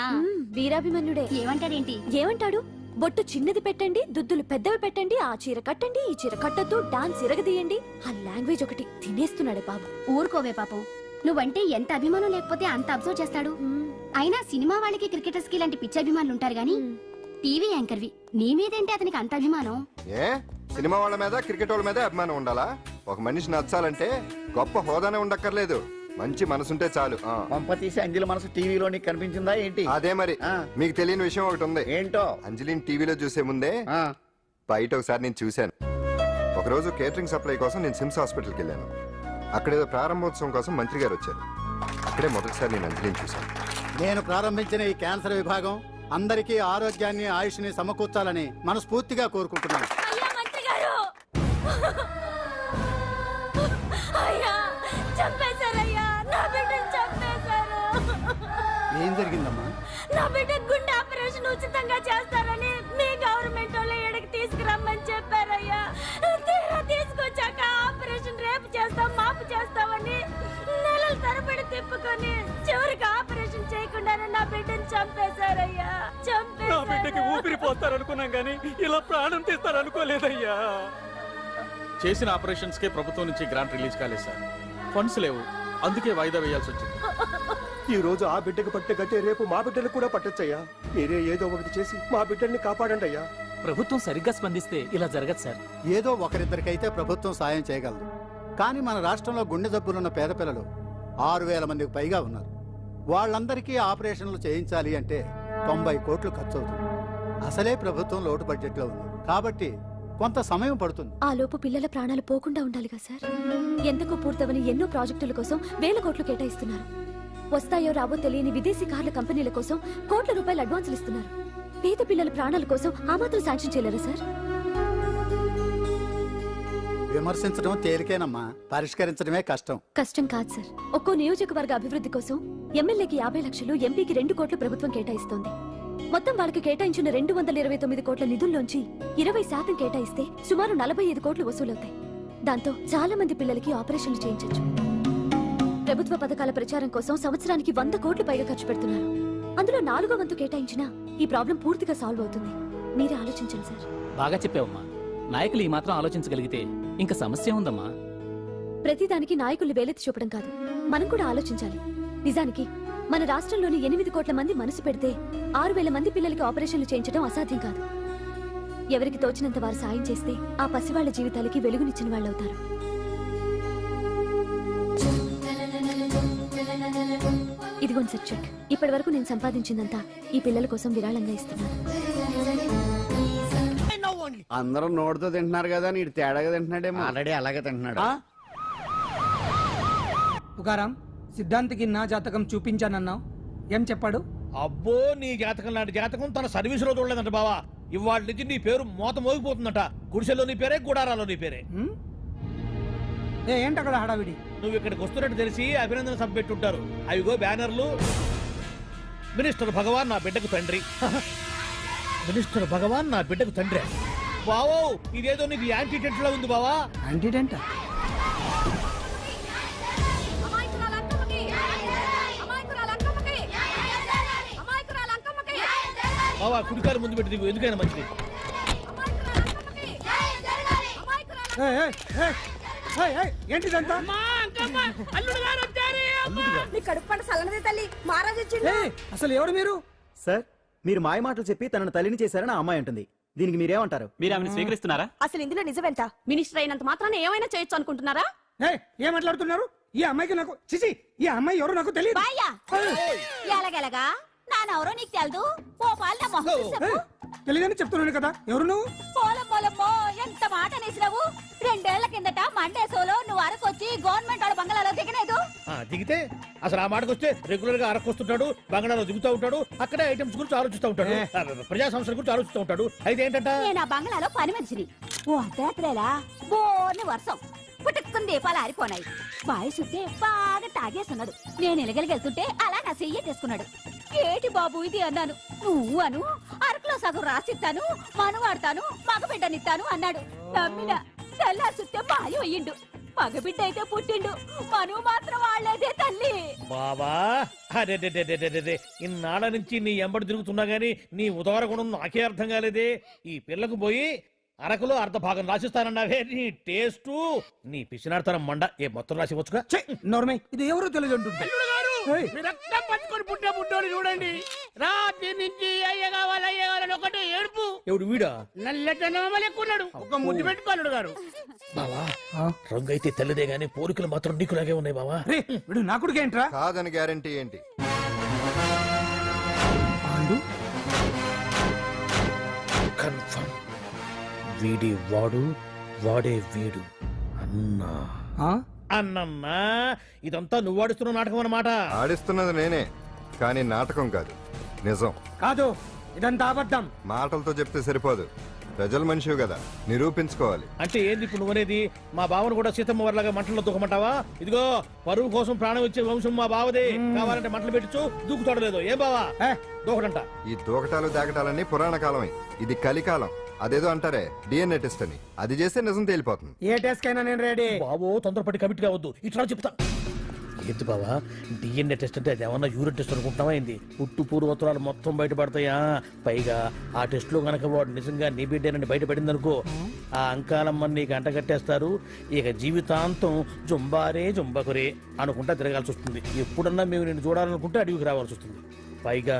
వీరాభిమన్యుడే. ఏమంటాడేంటి? ఏమంటాడు? బొట్టు చిన్నది పెట్టండి, దుద్దులు పెద్దవి పెట్టండి, ఆ చీర కట్టండి, ఈ చీర కట్టద్దు, డాన్స్ ఇరగదీయండి. ఆ లాంగ్వేజ్ ఒకటి తినేస్తున్నాడే బాబు. ఊరుకోవే పాపం, నువ్వంటే ఎంత అభిమానం లేకపోతే అంత అబ్జర్వ్ చేస్తాడు. అయినా సినిమా వాళ్ళకి క్రికెటర్స్ కి ఇలాంటి పిచ్చి అభిమానులు ఉంటారు గానీ టీవీ యాంకర్వి నీ మీదేంటి అతనికి అంత అభిమానం? ఏ సినిమా వాళ్ళ మీద క్రికెట్ వాళ్ళ మీద అభిమానం ఉండాలా? ఒక మనిషి నచ్చాలంటే గొప్ప హోదానే ఉండక్కర్లేదు, మంచి మనసుంటే చాలు. పంప తీసి అంజలి మనసు టీవీలో నీకు కనిపించిందా ఏంటి? అదే మరి. మీకు తెలియని విషయం ఒకటి ఉంది. ఏంటో? అంజలిని టీవీలో చూసే ముందే బయట ఒకసారి నేను చూశాను. ఒకరోజు కేటరింగ్ సప్లై కోసం నేను సిమ్స్ హాస్పిటల్కి వెళ్ళాను. అక్కడేదో ప్రారంభోత్సవం కోసం మంత్రి గారు వచ్చారు. అక్కడే మొదటిసారి నేను అంజలిని చూశాను. నేను ప్రారంభించిన ఈ క్యాన్సర్ విభాగం అందరికీ ఆరోగ్యాన్ని ఆయుష్ని సమకూర్చాలని మనస్ఫూర్తిగా కోరుకుంటున్నాను. ఏం జరిగిందమ్మా? నా బిడ్డ గుండె ఆపరేషన్ ఉచితంగా చేస్తారని మీ గవర్నమెంట్ వాళ్ళు ఇక్కడికి తీసుకురమ్మని చెప్పారయ్యా. తీరా తీసుకొచ్చాక ఆపరేషన్ రేపు చేస్తాం మాపు చేస్తామని నెలల తరబడి తిప్పుకొని చివరికి ఆపరేషన్ చేయకుండానే నా బిడ్డను చంపేశారయ్యా. నా బిడ్డకి ఊపిరి పోస్తారనుకున్నాం గానీ ఇలా ప్రాణం తీస్తారనుకోలేదయ్యా. చేసిన ఆపరేషన్స్ కే ప్రభుత్వం నుంచి గ్రాంట్ రిలీజ్ కాలేదు సార్. ఫండ్స్ లేవు, అందుకే వాయిదా వేయాల్సి వచ్చింది. ఈ రోజు ఆ బిడ్డకు పట్టే గట్టే రేపు మా బిడ్డలు కూడా పట్టొచ్చయ్యా. మీరే ఏదో ఒకటి చేసి మా బిడ్డల్ని కాపాడండి అయ్యా. ప్రభుత్వం సరిగ్గా స్పందిస్తే ఇలా జరగదు సార్. ఏదో ఒకరిద్దరికైతే ప్రభుత్వం సాయం చేయగలదు, కానీ మన రాష్ట్రంలో గుండె జబ్బులున్న పేద పిల్లలు 6,000 మందికి పైగా ఉన్నారు. వాళ్ళందరికీ ఆపరేషన్లు చేయించాలి అంటే 90 కోట్లు ఖర్చు అవుతుంది. అసలే ప్రభుత్వం లోటు బడ్జెట్లో ఉంది కాబట్టి కొంత సమయం పడుతుంది. ఆ లోపు పిల్లల ప్రాణాలు పోకుండా ఉండాలిగా సార్. ఎంతకు పూర్తవని ఎన్నో ప్రాజెక్టుల కోసం వేల కోట్లు కేటాయిస్తున్నారు. వస్తాయో రావో తెలియని విదేశీ కార్ల కంపెనీల కోసం కోట్ల రూపాయలు అడ్వాన్సులు ఇస్తున్నారు. పేద పిల్లల ప్రాణాల కోసం ఆ మాత్రం శాంక్షన్ చేయలేరా సార్? విమర్శించడం తేలికేనమ్మా, పరిష్కరించడమే కష్టం. కష్టం కాదు సార్. ఒక్కో నియోజకవర్గ అభివృద్ధి కోసం ఎమ్మెల్యేకి 50 లక్షలు, ఎంపీకి 2 కోట్లు ప్రభుత్వం కేటాయిస్తోంది. మొత్తం వాళ్ళకి కేటాయించిన 229 కోట్ల నిధుల్లోంచి 20% కేటాయిస్తే సుమారు 45 కోట్లు వసూలవుతాయి. దాంతో చాలా మంది పిల్లలకి ఆపరేషన్లు చేయించొచ్చు. ప్రభుత్వ పథకాల ప్రచారం కోసం సంవత్సరానికి 100 కోట్లు పైగా ఖర్చు పెడుతున్నారు. అందులో 4వ వంతు కేటాయించినా ఈ ప్రాబ్లం పూర్తిగా సాల్వ్ అవుతుంది. మీరే ఆలోచించండి సార్. బాగా చెప్పావమ్మా. నాయకులు ఈ మాత్రం ఆలోచించగలిగితే ఇంకా సమస్య ఉందమ్మా. ప్రతిదానికి నాయకుల్ని వేలెత్తి చూపడం కాదు, మనం కూడా ఆలోచించాలి. నిజానికి మన రాష్ట్రంలోని 8 కోట్ల మంది మనసు పెడితే 6,000 మంది పిల్లలకి ఆపరేషన్లు చేయించడం అసాధ్యం కాదు. ఎవరికి తోచినంత వారు సాయం చేస్తే ఆ పసివాళ్ల జీవితాలకి వెలుగునిచ్చిన వాళ్ళు అవుతారు. ఇదిగోండి సార్ చెక్. ఇప్పటి వరకు నేను సంపాదించిందంతా ఈ పిల్లల కోసం విరాళంగా ఇస్తున్నాను. అందరూ నోటితో తింటున్నారు కదా, నీడు తేడాగా తింటున్నాడేమో. ఆల్రెడీ అలాగే తింటున్నాడు. తుకారాం, సిద్ధాంతికి నా జాతకం చూపించానన్నావు, ఏం చెప్పాడు? అబ్బో, నీ జాతకం లాంటి జాతకం తన సర్వీస్ లో చూడలేదంట బావా. ఇవాళ నుంచి నీ పేరు మోత మోగిపోతుందట. గుడిసెలో నీ పేరే, గుడారాలో నీ పేరే. ఏంటి అక్కడ హడావిడి? నువ్వు ఇక్కడికి వస్తున్నట్టు తెలిసి అభినందన సభ పెట్టుంటారు. అవిగో బ్యానర్లు. మినిస్టర్ భగవాన్ నా బిడ్డకు తండ్రి. మినిస్టర్ భగవాన్ నా బిడ్డకు తండ్రి. బావో, ఇదేదో నీకు యాంటీటెంట్ లా ఉంది బావా. యాంటీటెంట్? బావా, కుడికారు ముందు పెట్టి దిగు, ఎందుకైనా మంచిది. ఏంటిదంతా? అసలు ఎవరు మీరు? సార్, మీరు మాయ మాటలు చెప్పి తనను తల్లిని చేశారని ఆ అమ్మాయి అంటుంది. దీనికి మీరేమంటారు? మీరు ఆమెను స్వీకరిస్తున్నారా? అసలు ఇందులో నిజమేంట? మినిస్టర్ అయినంత మాత్రాన ఏమైనా చేయొచ్చు అనుకుంటున్నారా? ఏం మాట్లాడుతున్నారు? ఈ అమ్మాయికి నాకు చిచి, ఈ అమ్మాయి ఎవరో నాకు తెలియదు. ఎలాగెలగా నానెవరో నీకు తెలదు. ఓ పాల తెలియదని చెప్తున్నాను కదా. ఎవరు నువ్వు? పోలమ్మో, ఎంత మాట అనేసినావు. 2 ఏళ్ల కిందట మండేసోలో నువ్వు అరకొచ్చి గవర్నమెంట్ వాళ్ళ బంగ్లాలో దిగలేదు. దిగితే అసలు ఆ మాటకు వస్తే రెగ్యులర్ గా అరకొస్తుంటాడు, బంగాళాలో దిగుతూ ఉంటాడు, అక్కడే ఐటమ్స్ గురించి ఆలోచిస్తూ ఉంటాడు, ప్రజా సంస్థల గురించి ఆలోచిస్తూ ఉంటాడు. అయితే ఏంటంట, నేను ఆ బంగ్లాలో పని మనిషిని. ఓ అర్ధరాత్రేలా బోర్ని వర్షం పుట్టుకుని దీపాలు ఆరిపోనాయి. బాయ్ సుట్టే బాగా తాగేస్తున్నాడు. నేను ఎలగలిగెళ్తుంటే అలా నా చెయ్యి తీసుకున్నాడు. ఏటి బాబు ఇది అన్నాను. నువ్వు అను, అరకులో సగం రాసిస్తాను, మనువాడతాను, మగబిడ్డనిస్తాను అన్నాడు. నమ్మిన తెల్లారి సుత్తే బాయ్ అయ్యిండు. మగబిడ్డ అయితే పుట్టిండు మను మాత్రం వాళ్ళేదే తల్లి. బావా అరే ఇన్నాళ్ళ నుంచి నీ ఎంబడి తిరుగుతున్నా గానీ నీ ఉదార గుణం నాకే అర్థం కాలేదే. ఈ పిల్లకు పోయి అరకులో అర్ధ భాగం రాసిస్తానన్నావే, నీ టేస్టు నీ పిచ్చినాడతనం మండ. ఏ మొత్తం రాసి వచ్చుగా. నోర్మై ఇది ఎవరు తెలియదు అంటుంది. రక్తం పట్టుకొని పుట్టే పుట్టోడు చూడండి. రాత్రి నుంచి అయ్య కావాలని ఒకటే ఏడుపు. ఎవడు వీడా? నల్లటనోమ లెక్కున్నాడు. ఒక ముద్దు పెట్టుకోలేడు గారు. బావా రంగు అయితే తెల్లదే గానీ పోలికలు మాత్రం నీకులాగే ఉన్నాయి బావా. వీడు నా కొడుకు ఏంట్రా? కాదని గ్యారంటీ ఏంటి? కన్ఫర్మ్ వీడి వాడు వాడే వీడు అన్నా. అన్నమ్మా ఇదంతా నువ్వు ఆడిస్తున్న నాటకం అన్నమాట. ఆడిస్తున్నది నేనే, కానీ నాటకం కాదు, నిజం. కాదు ఇదంతా అబద్ధం. మాటలతో చెప్తే సరిపోదు, ప్రజల మనిషివి కదా, నిరూపించుకోవాలి. అంటే ఏంది ఇప్పుడు నువ్వనేది? మా బావను కూడా సీతమ్మ వారిలాగా మంటల్లో దూకమంటావా? ఇదిగో పరువు కోసం ప్రాణం ఇచ్చే వంశం మా బావదే. కావాలంటే మంటలు పెట్టచ్చు, దూకుతాడలేదు. ఏ బావా దూకడంట. ఈ దూకటాలు దాకటాలన్నీ పురాణ కాలమే, ఇది కలికాలం. అదేదో అంటారే డిఎన్ఏ టెస్ట్ అని, అది చేస్తే నిజం తేలిపోతుంది. ఏ టెస్ట్ కైనా నేను రెడీ. బాబో తొందరపడి కమిట్ కావద్దు, ఇట్లా చెప్తా. ఏంటి బావా డిఎన్ఏ టెస్ట్ అంటే అది ఏమన్నా యూరిన్ టెస్ట్ అనుకుంటున్నావా ఏంది? పుట్టు పూర్వోత్తరాలు మొత్తం బయటపడతాయా? పైగా ఆ టెస్ట్ లో గనక వాడు నిజంగా నీ బిడ్డేనని బయటపడింది అనుకో, ఆ అంకాలమ్మ నీకు అంట కట్టేస్తారు. ఇక జీవితాంతం జుంబారే జుంబకురే అనుకుంటా తిరగాల్సి వస్తుంది. ఎప్పుడన్నా మేము నిన్ను చూడాలనుకుంటే అడవికి రావాల్సి వస్తుంది. పైగా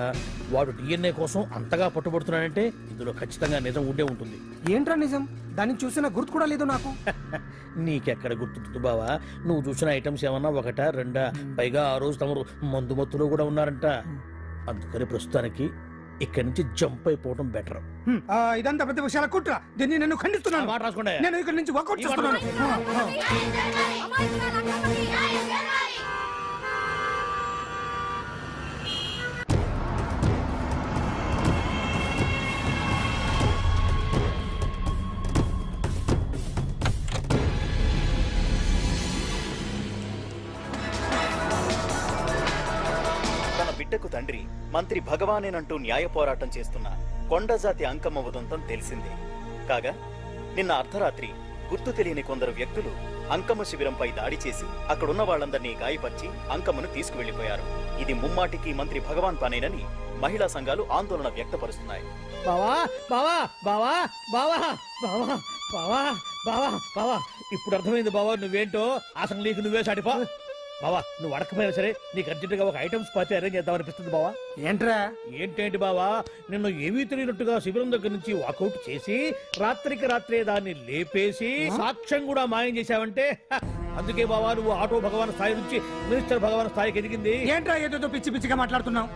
వాడు డిఎన్ఏ కోసం అంతగా పట్టుబడుతున్నాడంటే ఇందులో ఖచ్చితంగా నిజం ఉండే ఉంటుంది. ఏంట్రా నిజం? దాన్ని చూసిన గుర్తు కూడా లేదు నాకు. నీకెక్కడ గుర్తుంటుంది బావా? నువ్వు చూసిన ఐటమ్స్ ఏమన్నా ఒకటా రెండా? పైగా ఆ రోజు తమరు మందు మత్తులో కూడా ఉన్నారంట. అందుకని ప్రస్తుతానికి ఇక్కడి నుంచి జంప్ అయిపోవడం బెటర్. ఇదంతా పెద్ద విషయాల కుట్ర. దీన్ని నేను ఖండిస్తున్నాను. మాట రాసుకోండి. నేను ఇక్కడి నుంచి వర్కౌట్ చేస్తున్నాను. బిడ్డకు తండ్రి మంత్రి భగవానేనంటూ న్యాయ పోరాటం చేస్తున్న కొండజాతి అంకమ్మ ఉదంతం తెలిసిందే. కాగా నిన్న అర్ధరాత్రి గుర్తు తెలియని కొందరు వ్యక్తులు అంకమ్మ శిబిరంపై దాడి చేసి అక్కడున్న వాళ్ళందరినీ గాయపరిచి అంకమ్మను తీసుకువెళ్లిపోయారు. ఇది ముమ్మాటికి మంత్రి భగవాన్ పనేనని మహిళా సంఘాలు ఆందోళన వ్యక్తపరుస్తున్నాయి. బావా బావా బావా బావా బావా బావా బావా బావా ఇప్పుడు అర్థమైంది బావా నువ్వేంటో. అసలు నీకు నువ్వే సాటిపా. బావా నువ్వు అడకపోయినా సరే నీకు అర్జెంటుగా ఒక ఐటమ్స్ పార్టీ అరేంజ్ చేద్దామనిపిస్తుంది బావా. ఏంట్రా? ఏంటేంటి బావా, నిన్ను ఏమీ తెలియనట్టుగా శిబిరం దగ్గర నుంచి వాకౌట్ చేసి రాత్రికి రాత్రే దాన్ని లేపేసి సాక్ష్యం కూడా మాయం చేశావంటే అందుకే బావా నువ్వు ఆటో భగవాన్ స్థాయి నుంచి మినిస్టర్ భగవాన్ స్థాయికి ఎదిగింది. ఏంట్రా ఏదో పిచ్చి పిచ్చిగా మాట్లాడుతున్నావు?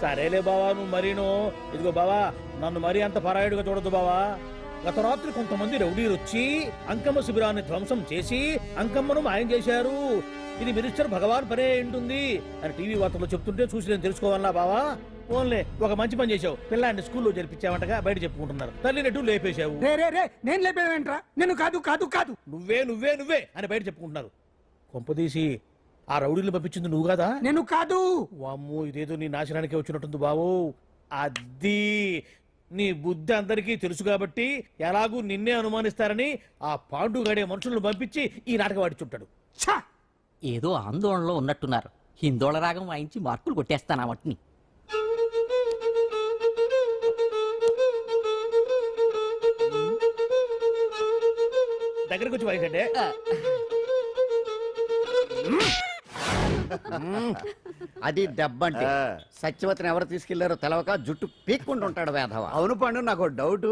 సరేలే బావా నువ్వు మరీను. ఇదిగో బావా నన్ను మరీ అంత పరాయుడుగా చూడద్దు బావా. గత రాత్రి కొంతమంది రౌడీలు వచ్చి అంకమ్మ శిబిరాన్ని ధ్వంసం చేసి అంకమ్మను మాయం చేశారు. ఇది మినిస్టర్ భగవాన్ పనే ఉంటుంది అని టీవీ వార్తల్లో చెప్తుంటే చూసి నేను తెలుసుకోవాలా బావా? ఓన్లే ఒక మంచి పని చేశావు, పిల్లాన్ని స్కూల్లో జరిపించావంటగా బయట చెప్పుకుంటున్నారు. తల్లినట్టు లేపేశావు. నేను లేపేవేంట్రా? నేను కాదు కాదు కాదు నువ్వే నువ్వే నువ్వే అని బయట చెప్పుకుంటున్నారు. కొంపదీసి ఆ రౌడీలు పంపించింది నువ్వు కదా? నేను కాదు. వామ్మో ఇదేదో నీ నాశనానికి వచ్చినట్టుంది బావు. అది నీ బుద్ధి అందరికీ తెలుసు కాబట్టి ఎలాగూ నిన్నే అనుమానిస్తారని ఆ పాండుగాడే మనుషులను పంపించి ఈ నాటకం ఆడిచుంటాడు. ఏదో ఆందోళనలో ఉన్నట్టున్నారు. హిందోళ రాగం వాయించి మార్కులు కొట్టేస్తాను ఆ మట్టిని. దగ్గరకు వచ్చి వాయించండి. అది దెబ్బంటే సత్యవతిని ఎవరు తీసుకెళ్లారో తెలవక జుట్టు పీక్కుంటూ ఉంటాడు వేధవ. అవును పండు, నాకు డౌట్.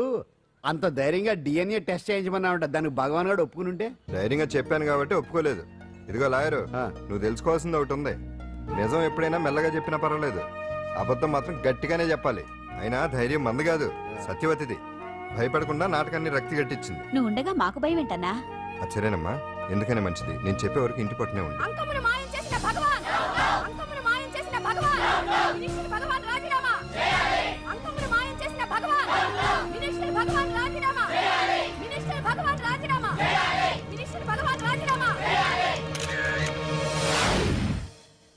అంత ధైర్యంగా డిఎన్ఏ టెస్ట్ చేయించమన్నా ఉంటా, దానికి భగవాన్ గారు ఒప్పుకుని ఉంటే? ధైర్యంగా చెప్పాను కాబట్టి ఒప్పుకోలేదు. ఇదిగో లాయరు, నువ్వు తెలుసుకోవాల్సింది ఒకటి ఉంది. నిజం ఎప్పుడైనా మెల్లగా చెప్పినా పర్వాలేదు, అబద్ధం మాత్రం గట్టిగానే చెప్పాలి. అయినా ధైర్యం మంది కాదు, సత్యవతిది. భయపడకుండా నాటకాన్ని రక్తి గట్టించింది. నువ్వు ఉండగా మాకు భయం ఏంటన్నా? సరేనమ్మా, ఎందుకనే మంచిది. నేను చెప్పే వరకు ఇంటి పట్టునే ఉంది. అంకమ్మను మాయం చేసిన భగవాన్! అంకమ్మను మాయం చేసిన భగవాన్! మినిస్టర్ భగవాన్ రాజీనామా! అంకమ్మను మాయం చేసిన భగవాన్! మినిస్టర్ భగవాన్ రాజీనామా! మినిస్టర్ భగవాన్ రాజీనామా! మినిస్టర్ భగవాన్ రాజీనామా!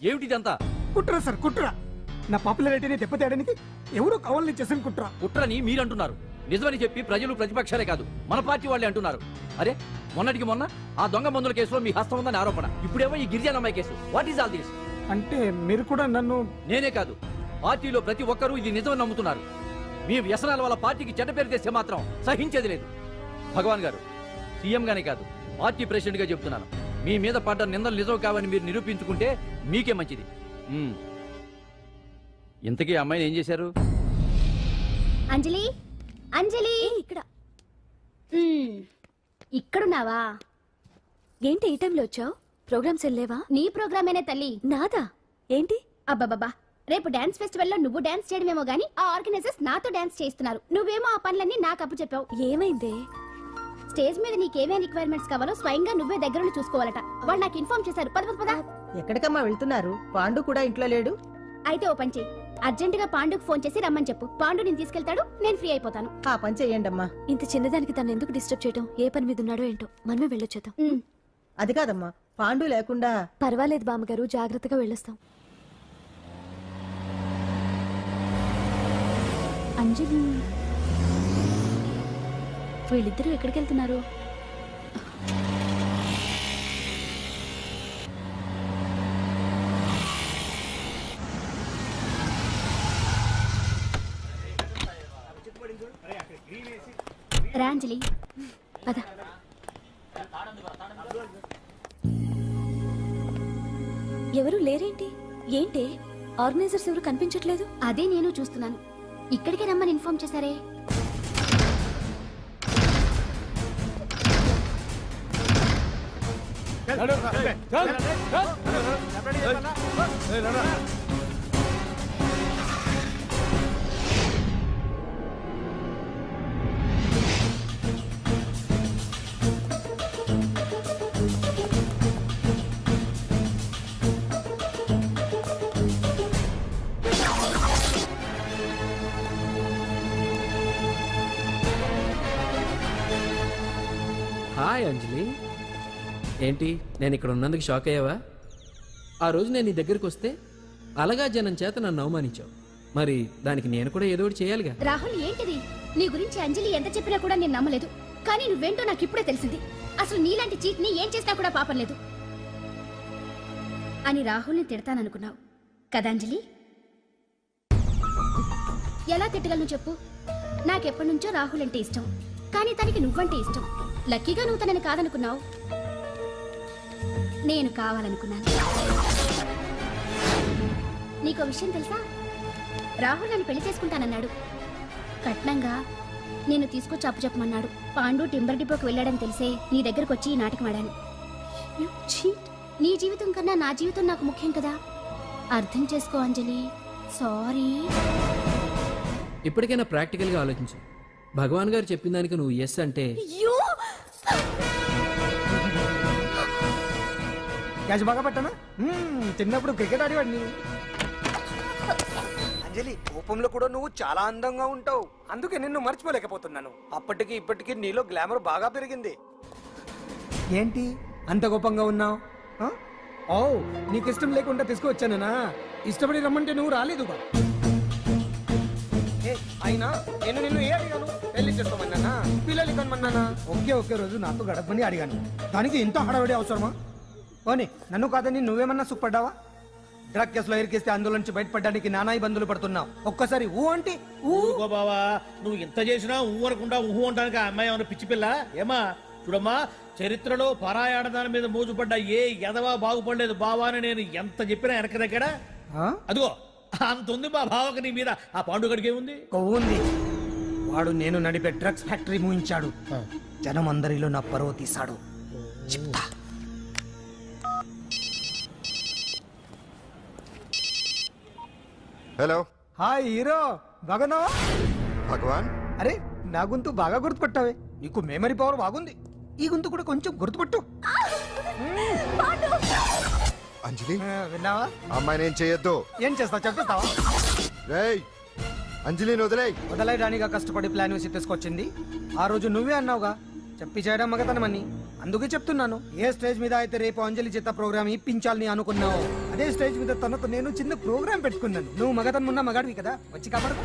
ఏమిటిదంతా? కుట్ర సార్, కుట్ర. నా పాపులారిటీని దెబ్బతేయడానికి ఎవరో కావాలని చేసిన కుట్ర. కుట్రని మీరంటున్నారు. నిజమని చెప్పి ప్రజలు ప్రతిపక్షాలే కాదు మన పార్టీ వాళ్ళే అంటున్నారు. అరే మొన్నటికి మొన్న ఆ దొంగ మందుల కేసులో మీ హస్తం ఉందని ఆరోపణ, ఇప్పుడేమో ఈ గిరిజన అమ్మాయి case. What is all this? అంటే మీరు కూడా నన్ను... నేనే కాదు, పార్టీలో ప్రతి ఒక్కరూ ఇది నిజమని నమ్ముతున్నారు. మీ వ్యసనాల వల్ల పార్టీకి చెడ్డ పేరు తెస్తే మాత్రం సహించేది లేదు. భగవాన్ గారు, సీఎం గానే కాదు, పార్టీ ప్రెసిడెంట్ గా చెప్తున్నాను, మీ మీద పడ్డ నిందలు నిజం కావని మీరు నిరూపించుకుంటే మీకే మంచిది. ఇంతకీ ఆ అమ్మాయిని ఏం చేశారు? అంజలి, అంజలి, ఇక్కడ ఇక్కడున్నావా? ఏంటి ఈ టైంలో వచ్చావు? ప్రోగ్రామ్స్ వెళ్ళేవా? నీ ప్రోగ్రామేనే తల్లి. నాదా? ఏంటి? అబ్బబ్బబ్బా, రేపు డాన్స్ ఫెస్టివల్ లో నువ్వు డాన్స్ చేయడమేమో గానీ ఆ ఆర్గనైజర్స్ నాతో డాన్స్ చేయిస్తున్నారు. నువ్వేమో ఆ పనులన్నీ నాకు అప్పు చెప్పావు. ఏమైందే? స్టేజ్ మీద నీకేమేం రిక్వైర్మెంట్స్ కావాలో స్వయంగా నువ్వే దగ్గరుండి చూసుకోవాలట. వాళ్ళు నాకు ఇన్ఫార్మ్ చేశారు. పద పద పద. ఎక్కడికమ్మా వెళ్తున్నారు? పాండు కూడా ఇంట్లో లేడు. అయితే ఓ పని చెయ్యి, అర్జెంట్ గా పాండుకు ఫోన్ చేసి రమ్మని చెప్పు. పాండు నేను తీసుకెళ్తాడు, నేను ఫ్రీ అయిపోతాను. ఆ పని చెయ్యండమ్మా. ఇంత చిన్నదానికి తను ఎందుకు డిస్టర్బ్ చేయడం? ఏ పని మీద ఉన్నాడో ఏంటో, మనమే వెళ్ళొచ్చేద్దాం. అది కాదమ్మా, పాండు లేకుండా... పర్వాలేదు బామ్మగారు, జాగ్రత్తగా వెళ్ళొస్తాం. అంజలి, వీళ్ళిద్దరూ ఎక్కడికి వెళ్తున్నారు? రా అంజలి, పద. ఎవరు లేరేంటి? ఏంటి ఆర్గనైజర్స్ ఎవరు కనిపించట్లేదు? అదే నేను చూస్తున్నాను. ఇక్కడికే రమ్మని ఇన్ఫార్మ్ చేశారే. హాయ్ అంజలి, ఏంటి నేను ఇక్కడ ఉన్నందుకు షాక్ అయ్యావా? ఆ రోజు నేను నీ దగ్గరికి వస్తే అలగా జనం చేత నన్ను అవమానించావు, మరి దానికి నేను కూడా ఏదో ఒకటి చేయాలిగా. రాహుల్, ఏంటిది? నీ గురించి అంజలి ఎంత చెప్పినా కూడా నేను నమ్మలేదు. కానీ నువ్వేంటో నాకు ఇప్పుడే తెలిసింది. అసలు నీలాంటి చీట్ ని ఏం చేసినా కూడా పాపం లేదు అని రాహుల్ని తిడతాననుకున్నావు కదా అంజలి? ఎలా తిట్టగలను చెప్పు? నాకెప్పటి నుంచో రాహుల్ అంటే ఇష్టం, కానీ తనకి నువ్వంటే ఇష్టం. లక్కీగా నువ్వు తనని కాదనుకున్నావు, నేను కావాలనుకున్నాను. నీకో విషయం తెలుసా? రాహుల్ నన్ను పెళ్లి చేసుకుంటానన్నాడు. కట్నంగా నేను తీసుకొచ్చి అప్పు చెప్పమన్నాడు. పాండు టింబర్ డిపోకి వెళ్ళాడని తెలిసే నీ దగ్గరకు వచ్చి ఈ నాటకం ఆడాను. నీ జీవితం కన్నా నా జీవితం నాకు ముఖ్యం కదా, అర్థం చేసుకో అంజలి. సారీ. ఇప్పటికైనా ప్రాక్టికల్ గా ఆలోచించు. భగవాన్ గారు చెప్పిన దానికి నువ్వు ఎస్ అంటే... క్యాచ్ బాగా పట్టానా? చిన్నప్పుడు క్రికెట్ ఆడేవాడిని. అంజలి, కోపంలో కూడా నువ్వు చాలా అందంగా ఉంటావు. అందుకే నిన్ను మర్చిపోలేకపోతున్నాను. అప్పటికి ఇప్పటికి నీలో గ్లామర్ బాగా పెరిగింది. ఏంటి అంత కోపంగా ఉన్నావు? ఓ, నీకు ఇష్టం లేకుండా తీసుకువచ్చానా? ఇష్టపడి రమ్మంటే నువ్వు రాలేదుగా. అయినా నేను నిన్ను ఏ అడిగాను? పెళ్లి చేసుకోమన్నానా? పిల్లలు కనమన్నానా? ఒకే రోజు నాతో గడపని అడిగాను. దానికి ఇంత హడావిడి అవసరమా? పోనీ నన్ను కాదని నువ్వేమన్నా సుఖపడ్డావా? డ్రగ్ కేసులో ఇరికిస్తే అందులో నుంచి బయటపడడానికి నానా ఇబ్బందులు పడుతున్నావు. ఒక్కసారి ఊ అంటే ఊరుకో బావా, నువ్వు ఇంత చేసినా ఊ అనకుండా ఊహు అంటానికి ఆ అమ్మాయి ఏమన్నా పిచ్చి పిల్ల? ఏమా చూడమ్మా, చరిత్రలో పరాయాడదాని మీద మోజుపడ్డ ఏ ఎదవా బాగుపడలేదు బావా అని నేను ఎంత చెప్పినా వెనక దగ్గర. అదిగో అంత ఉంది మా బావకి నీ మీద. ఆ పాండుగడికి ఏముంది? కొవ్వుంది. వాడు నేను నడిపే డ్రగ్స్ ఫ్యాక్టరీ మూయించాడు. జనం అందరిలో నా పరువు తీశాడు. చెప్తా. హలో. హాయ్ హీరో, బాగున్నావా? భగవాన్, అరే నా గొంతు బాగా గుర్తుపట్టావే. నీకు మెమరీ పవర్ బాగుంది. ఈ గొంతు కూడా కొంచెం గుర్తుపట్టు. అంజలి, విన్నావా? అమ్మాయి నేను చేయొద్దు. ఏం చేస్తావు చెప్పేస్తావా? రేయ్, అంజలిని వదిలేయ్. వదలైరానిగా కష్టపడి ప్లాన్ వేసి తీసుకొచ్చింది. ఆ రోజు నువ్వే అన్నావుగా చెప్పి చేయడం మగతనమని. అందుకే చెప్తున్నాను. ఏ స్టేజ్ మీద అయితే రేపు అంజలి చేత ప్రోగ్రామ్ ఇప్పించాలని అనుకున్నావు, అదే స్టేజ్ మీద తనకు నేను చిన్న ప్రోగ్రామ్ పెట్టుకున్నాను. నువ్వు మగతనం ఉన్న మగాడివి కదా, వచ్చి కాపాడు.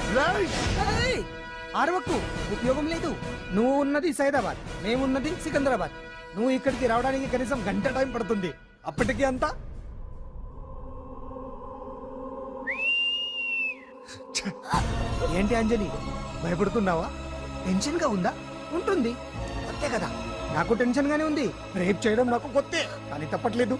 ఆరవకు, ఉపయోగం లేదు. నువ్వు ఉన్నది సైదాబాద్, మేమున్నది సికింద్రాబాద్. నువ్వు ఇక్కడికి రావడానికి కనీసం గంట టైం పడుతుంది. అప్పటికి అంతా ఏంటి అంజలి, భయపడుతున్నావా? టెన్షన్ గా ఉందా? ఉంటుంది, అంతే కదా. నాకు టెన్షన్ గానే ఉంది. రేప్ చేయడం నాకు కొత్తే, కానీ తప్పట్లేదు.